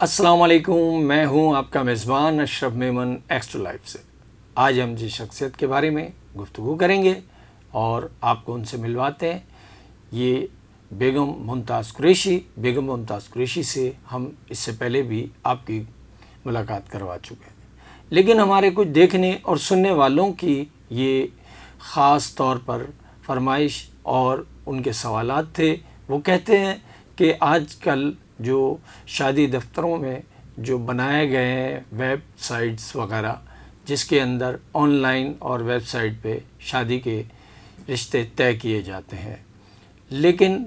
अस्सलाम वालेकुम, मैं हूं आपका मेज़बान अशरफ मेमन एक्स्ट्रा लाइफ से। आज हम जिस शख्सियत के बारे में गुफ्तगू करेंगे और आपको उनसे मिलवाते हैं, ये बेगम मुमताज़ कुरैशी। बेगम मुमताज़ कुरैशी से हम इससे पहले भी आपकी मुलाकात करवा चुके हैं, लेकिन हमारे कुछ देखने और सुनने वालों की ये ख़ास तौर पर फरमाइश और उनके सवालात थे। वो कहते हैं कि आजकल जो शादी दफ्तरों में जो बनाए गए हैं वेबसाइट्स वगैरह, जिसके अंदर ऑनलाइन और वेबसाइट पे शादी के रिश्ते तय किए जाते हैं, लेकिन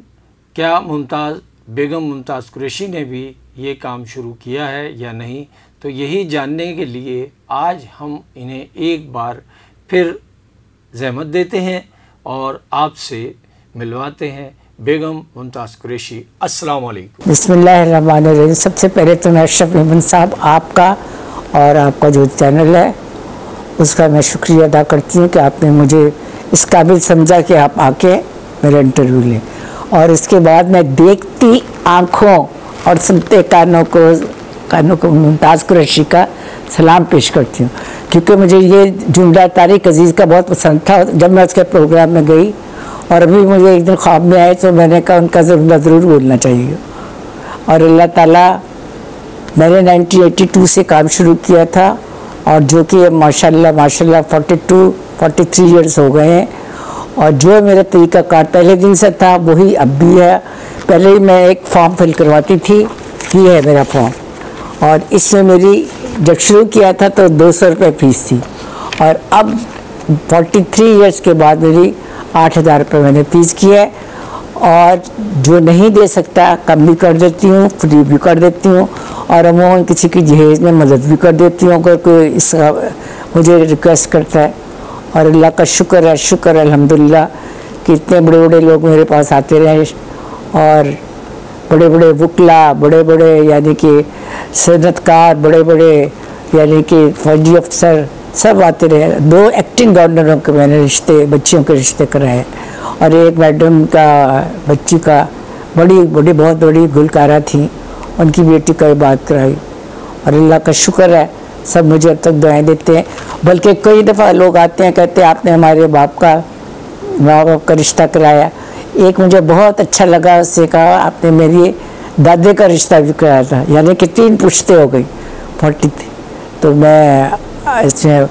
क्या बेगम मुमताज़ कुरैशी ने भी ये काम शुरू किया है या नहीं, तो यही जानने के लिए आज हम इन्हें एक बार फिर ज़हमत देते हैं और आपसे मिलवाते हैं बेगम मुमताज़ कुरैशी। अस्सलाम वालेकुम। बिस्मिल्लाहिर्रहमानिर्रहीम। सबसे पहले तो मैं अशरफ मेमन साहब आपका और आपका जो चैनल है उसका मैं शुक्रिया अदा करती हूँ कि आपने मुझे इस काबिल समझा कि आप आके मेरा इंटरव्यू लें, और इसके बाद मैं देखती आँखों और सुनते कानों को मुमताज़ कुरैशी का सलाम पेश करती हूँ, क्योंकि मुझे ये जुमला तारिक अजीज़ का बहुत पसंद था। जब मैं उसके प्रोग्राम में गई और अभी मुझे एक दिन ख्वाब में आए तो मैंने कहा उनका ज़रूर बोलना चाहिए। और अल्लाह ताला, मैंने 1982 से काम शुरू किया था और जो कि माशाल्लाह 43 इयर्स हो गए हैं, और जो मेरा तरीक़ाकार पहले दिन से था वही अब भी है। पहले ही मैं एक फॉर्म फिल करवाती थी, ये है मेरा फॉर्म, और इसमें मेरी जब शुरू किया था तो 200 रुपये फ़ीस थी, और अब 43 इयर्स के बाद मेरी 8,000 रुपये मैंने फ़ीस की है। और जो नहीं दे सकता कम भी कर देती हूँ, फ्री भी कर देती हूँ, और अमूमन किसी की जहेज़ में मदद भी कर देती हूँ अगर कोई इसका मुझे रिक्वेस्ट करता है। और अल्लाह का शुक्र है अल्हम्दुलिल्लाह कि इतने बड़े बड़े लोग मेरे पास आते रहे, और बड़े बड़े वकला, बड़े बड़े यानी कि सनतकार, बड़े बड़े यानी कि फौजी अफसर सब आते रहे। 2 एक्टिंग गवर्नरों के मैंने बच्चियों के रिश्ते कराए, और एक मैडम का बच्ची का बहुत बड़ी गुलकारा थी, उनकी बेटी का बात कराई। और अल्लाह का शुक्र है सब मुझे अब तक दुआएं देते हैं। बल्कि कई दफ़ा लोग आते हैं, कहते हैं आपने हमारे माँ बाप का रिश्ता कराया। एक मुझे बहुत अच्छा लगा, उससे कहा आपने मेरी दादे का रिश्ता भी कराया था, यानी कि 3 पुश्ते हो गई 40। तो मैं इसमें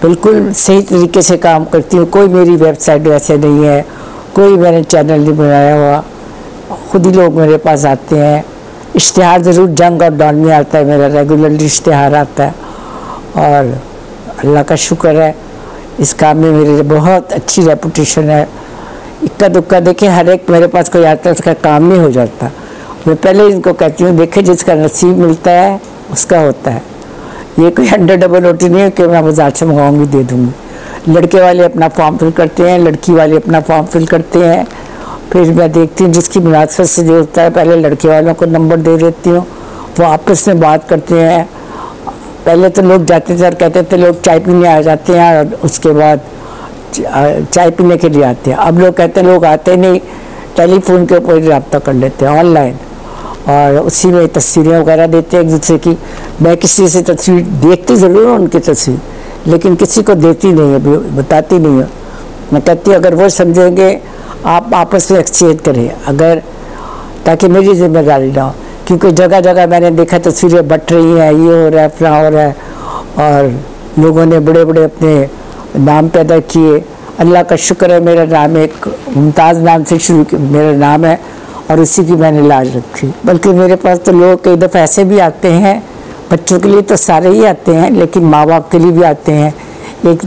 बिल्कुल सही तरीके से काम करती हूँ। कोई मेरी वेबसाइट वैसे नहीं है, कोई मैंने चैनल नहीं बनाया हुआ, खुद ही लोग मेरे पास आते हैं। इश्तिहार ज़रूर जंग और डॉन में आता है, मेरा रेगुलरली इश्तिहार आता है, और अल्लाह का शुक्र है इस काम में मेरी बहुत अच्छी रेपुटेशन है। इक्का दुक्का देखें, हर एक मेरे पास कोई आता है उसका काम नहीं हो जाता। मैं पहले इनको कहती हूँ, देखें जिसका नसीब मिलता है उसका होता है। ये कोई 100 डबल रोटी नहीं है कि मैं बाजार से मंगाऊंगी दे दूँगी। लड़के वाले अपना फॉर्म फिल करते हैं, लड़की वाले अपना फॉर्म फिल करते हैं, फिर मैं देखती हूँ जिसकी मुनासबत से जो होता है, पहले लड़के वालों को नंबर दे देती हूँ, वो आपस में बात करते हैं। पहले तो लोग जाते थे और कहते थे लोग चाय पीने आ जाते हैं, और उसके बाद चाय पीने के लिए आते हैं। अब लोग कहते हैं लोग आते नहीं, टेलीफोन के ऊपर रब्ता कर लेते हैं ऑनलाइन, और उसी में तस्वीरें वगैरह देते हैं एक दूसरे की। मैं किसी से तस्वीर देखती ज़रूर हूँ उनकी तस्वीर, लेकिन किसी को देती नहीं है, बताती नहीं है। मैं कहती हूँ अगर वो समझेंगे आप आपस में एक्सचेंज करें, अगर ताकि मेरी जिम्मेदारी ना हो, क्योंकि जगह जगह मैंने देखा तस्वीरें बट रही हैं, ये हो रहा है, फलां हो रहा है, और लोगों ने बड़े बड़े अपने नाम पैदा किए। अल्लाह का शुक्र है मेरा नाम एक मुमताज़ नाम से शुरू मेरा नाम है, और उसी की मैंने लाज रखी। बल्कि मेरे पास तो लोग कई दफ़ा ऐसे भी आते हैं, बच्चों के लिए तो सारे ही आते हैं, लेकिन माँ बाप के लिए भी आते हैं। एक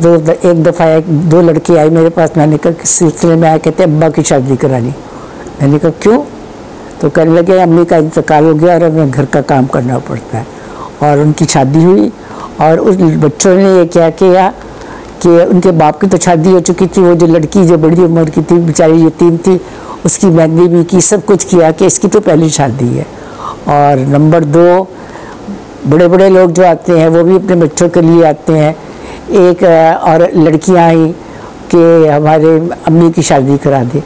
दफ़ा 2 लड़की आई मेरे पास, मैंने कहा किस सिलसिले में आए, कहते अब्बा की शादी करानी। मैंने कहा क्यों? तो कहने लगे अम्मी का इंतकाल हो गया और हमें घर का काम करना पड़ता है। और उनकी शादी हुई, और उस बच्चों ने ये क्या किया कि उनके बाप की तो शादी हो चुकी थी, वो जो लड़की जो बड़ी उम्र की थी बेचारी यतीम थी, उसकी मेहंदी भी की, सब कुछ किया कि इसकी तो पहली शादी है। और नंबर 2 बड़े बड़े लोग जो आते हैं वो भी अपने बच्चों के लिए आते हैं। एक और लड़कियां आई कि हमारे अम्मी की शादी करा दे,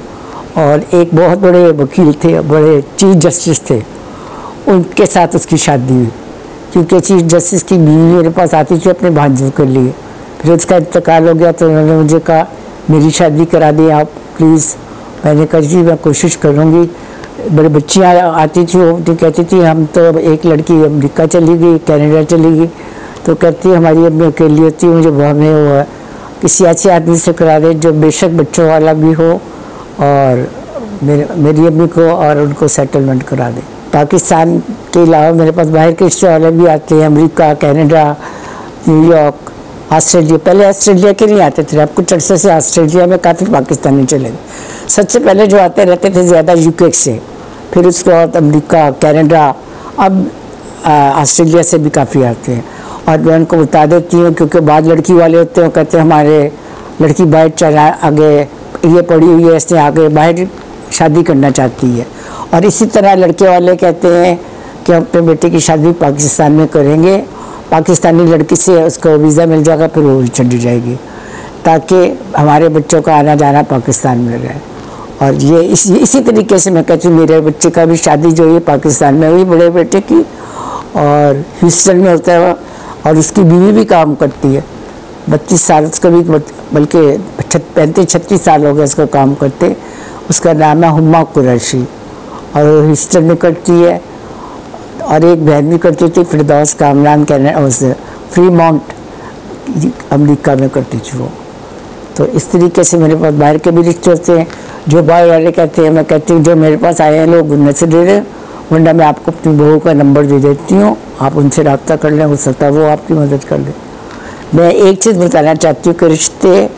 और एक बहुत बड़े वकील थे, बड़े चीफ जस्टिस थे, उनके साथ उसकी शादी हुई, क्योंकि चीफ जस्टिस की बीवी मेरे पास आती थी अपने भांजों के लिए। फिर उसका इंतकाल हो गया तो उन्होंने मुझे कहा मेरी शादी करा दी आप प्लीज़। मैंने कहा जी मैं कोशिश करूँगी। मेरी बच्चियाँ आती थी, वो तो कहती थी हम तो, एक लड़की अमेरिका चली गई, कनाडा चली गई, तो कहती हमारी अम्मी अकेली होती है, मुझे हमें हुआ किसी ऐसे आदमी से करा दे जो बेशक बच्चों वाला भी हो और मेरी अम्मी को और उनको सेटलमेंट करा दे। पाकिस्तान के अलावा मेरे पास बाहर के रिश्ते वाले भी आते हैं, अमेरिका, कनाडा, न्यूयॉर्क, ऑस्ट्रेलिया। पहले ऑस्ट्रेलिया के नहीं आते थे, अब कुछ अर्से से ऑस्ट्रेलिया में काफ़ी पाकिस्तानी चले गए। सबसे पहले जो आते रहते थे ज़्यादा यूके से, फिर उसके बाद अमेरिका, कनाडा, अब ऑस्ट्रेलिया से भी काफ़ी आते हैं। और मैं उनको बता देती हूँ, क्योंकि बाद लड़की वाले होते हैं, कहते हैं हमारे लड़की बाहर चला आगे ये पढ़ी हुई है, इसने आगे बाहर शादी करना चाहती है। और इसी तरह लड़के वाले कहते हैं कि हम अपने बेटे की शादी पाकिस्तान में करेंगे, पाकिस्तानी लड़की से उसको वीज़ा मिल जाएगा, फिर वो चली जाएगी, ताकि हमारे बच्चों का आना जाना पाकिस्तान में रहे। और ये इसी तरीके से मैं कहती हूँ मेरे बच्चे का भी शादी जो है पाकिस्तान में हुई, बड़े बेटे की, और ह्यूस्टन में होता है, और उसकी बीवी भी काम करती है। 32 साल उसका भी, बल्कि 35-36 साल हो गए उसका काम करते। उसका नाम है हुम्मा कुरैशी और वो ह्यूस्टन में करती है। और एक बहन भी करती थी, फिरदौस कामरान के फ्रीमाउंट अमेरिका में करती थी वो। तो इस तरीके से मेरे पास बाहर के भी रिश्ते होते हैं। जो बाहर वाले कहते हैं, मैं कहती हूँ जो मेरे पास आए हैं लोग उनमें से दे दें, वरना मैं आपको अपनी बहू का नंबर दे देती हूँ, आप उनसे रब्ता कर लें, हो सकता है वो आपकी मदद कर दें। मैं एक चीज़ बताना चाहती हूँ कि रिश्ते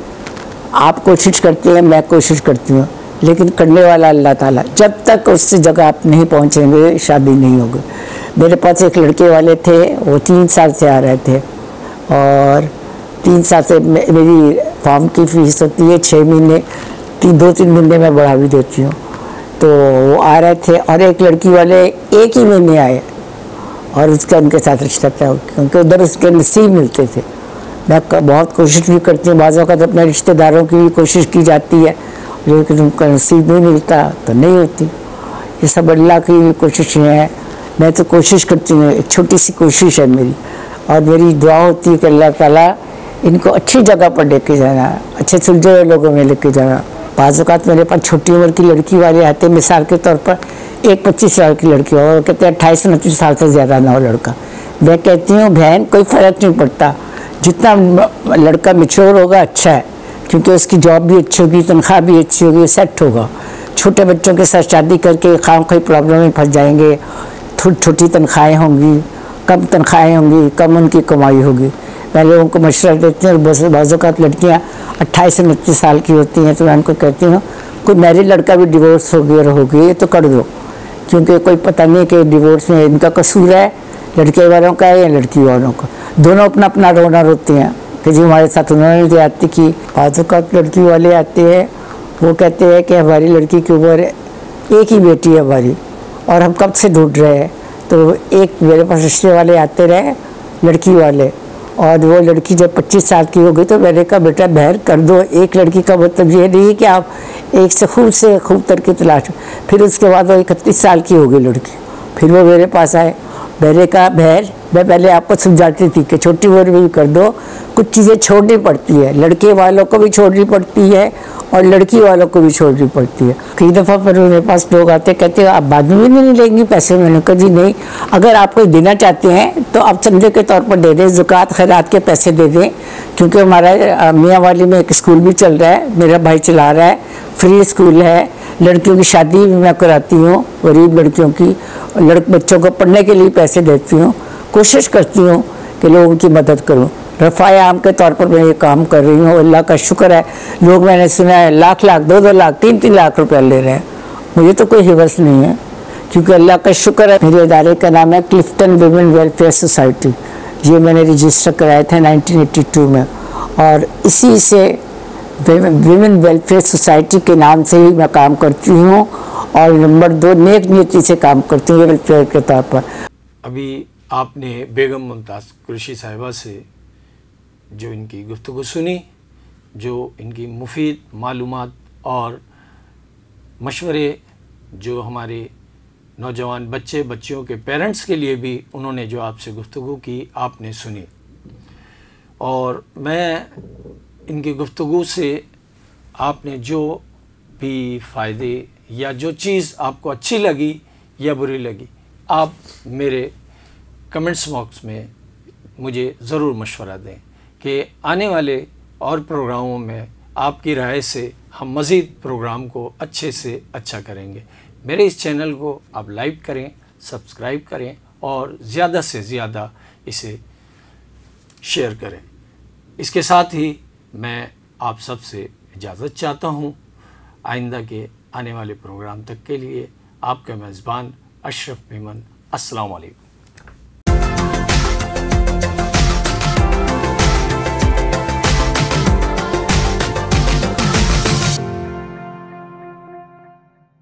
आप कोशिश करते हैं, मैं कोशिश करती हूँ, लेकिन करने वाला अल्लाह ताला। जब तक उससे जगह आप नहीं पहुँचेंगे शादी नहीं होगी। मेरे पास एक लड़के वाले थे, वो 3 साल से आ रहे थे, और 3 साल से मेरी फॉर्म की फ़ीस होती है 6 महीने, 2-3 महीने में बढ़ा भी देती हूँ। तो वो आ रहे थे, और एक लड़की वाले एक ही महीने आए और उसका उनके साथ रिश्ता था, क्योंकि उधर उसके नसीब मिलते थे। मैं बहुत कोशिश भी करती हूँ, बाज़ औक़ात अपने रिश्तेदारों की भी कोशिश की जाती है, लेकिन उनका नसीब नहीं मिलता तो नहीं होती। ये सब अल्लाह की कोशिशें हैं। मैं तो कोशिश करती हूँ, एक छोटी सी कोशिश है मेरी, और मेरी दुआ होती है कि अल्लाह ताला इनको अच्छी जगह पर लेके जाना, अच्छे सुलझे हुए लोगों में लेके जाना। बाज़ औक़ात मेरे पास छोटी उम्र की लड़की वाले आते हैं, मिसाल के तौर पर एक 25 साल की लड़की और कहते हैं 28-29 साल से ज़्यादा ना हो लड़का। मैं कहती हूँ बहन कोई फ़र्क नहीं पड़ता, जितना लड़का मैच्योर होगा अच्छा है, क्योंकि उसकी जॉब भी अच्छी होगी, तनख्वाह भी अच्छी होगी, सेट होगा। छोटे बच्चों के साथ शादी करके खाम कोई प्रॉब्लम में फंस जाएंगे, छोटी तनख्वाहें होंगी, कम तनख्वाहें होंगी, कम उनकी कमाई होगी। मैं लोगों को मशवरा देती हूँ, बाज़ औक़ात लड़कियाँ 28 से 29 साल की होती हैं, तो मैं उनको कहती हूँ कोई मैरिड लड़का भी डिवोर्स हो गया तो कर दो, क्योंकि कोई पता नहीं कि डिवोर्स में इनका कसूर है, लड़के वालों का है या लड़की वालों का। दोनों अपना अपना रोना रोते हैं कि जी हमारे साथ उन्होंने ज्यादती की। बाज़ औक़ात लड़की वाले आते हैं, वो कहते हैं कि हमारी लड़की की उम्र एक ही बेटी है हमारी, और हम कब से ढूंढ रहे हैं। तो एक मेरे पास रिश्ते वाले आते रहे लड़की वाले, और वो लड़की जब 25 साल की हो गई तो मैंने कहा बेटा बहर कर दो। एक लड़की का मतलब ये नहीं कि आप एक से खूब तरह तलाश। फिर उसके बाद वो 31 साल की हो गई लड़की, फिर वो मेरे पास आए। मैंने कहा बहर मैं पहले आपको समझाती थी कि छोटी उम्र में भी कर दो, कुछ चीज़ें छोड़नी पड़ती है, लड़के वालों को भी छोड़नी पड़ती है और लड़की वालों को भी छोड़नी पड़ती है। कई दफ़ा फिर मेरे पास लोग आते कहते हैं आप बाद में भी नहीं लेंगी पैसे। मैंने कहा जी नहीं, अगर आप कोई देना चाहते हैं तो आप चंदे के तौर पर दे दें, ज़कात खैरात के पैसे दे दें, क्योंकि हमारा मियाँ वाली में एक स्कूल भी चल रहा है, मेरा भाई चला रहा है, फ्री स्कूल है, लड़कियों की शादी भी मैं कराती हूँ, गरीब लड़कियों की, बच्चों को पढ़ने के लिए पैसे देती हूँ। कोशिश करती हूँ कि लोगों की मदद करूँ। रफ़ाए आम के तौर पर मैं ये काम कर रही हूँ, अल्लाह का शुक्र है। लोग मैंने सुना है लाख 2-2 लाख 3-3 लाख रुपया ले रहे हैं। मुझे तो कोई हिवस नहीं है, क्योंकि अल्लाह का शुक्र है। मेरे इदारे का नाम है क्लिफ्टन वुमेन वेलफेयर सोसाइटी, ये मैंने रजिस्टर कराया था 1982 में, और इसी से विमेन वेलफेयर सोसाइटी के नाम से ही मैं काम करती हूँ। और नंबर 2 नेक नीति से काम करती हूँ वेलफेयर के तौर पर। अभी आपने बेगम मुमताज़ कुरैशी साहिबा से जो इनकी गुफ्तगू सुनी, जो इनकी मुफीद मालूमात और मशवरे जो हमारे नौजवान बच्चे बच्चियों के पेरेंट्स के लिए भी उन्होंने जो आपसे गुफ्तगू की आपने सुनी, और मैं इनकी गुफ्तगू से आपने जो भी फ़ायदे या जो चीज़ आपको अच्छी लगी या बुरी लगी, आप मेरे कमेंट्स बॉक्स में मुझे ज़रूर मशवरा दें कि आने वाले और प्रोग्रामों में आपकी राय से हम मज़ीद प्रोग्राम को अच्छे से अच्छा करेंगे। मेरे इस चैनल को आप लाइक करें, सब्सक्राइब करें और ज़्यादा से ज़्यादा इसे शेयर करें। इसके साथ ही मैं आप सबसे इजाज़त चाहता हूँ। आइंदा के आने वाले प्रोग्राम तक के लिए आपका मेज़बान अशरफ मेमन। अस्सलाम वालेकुम।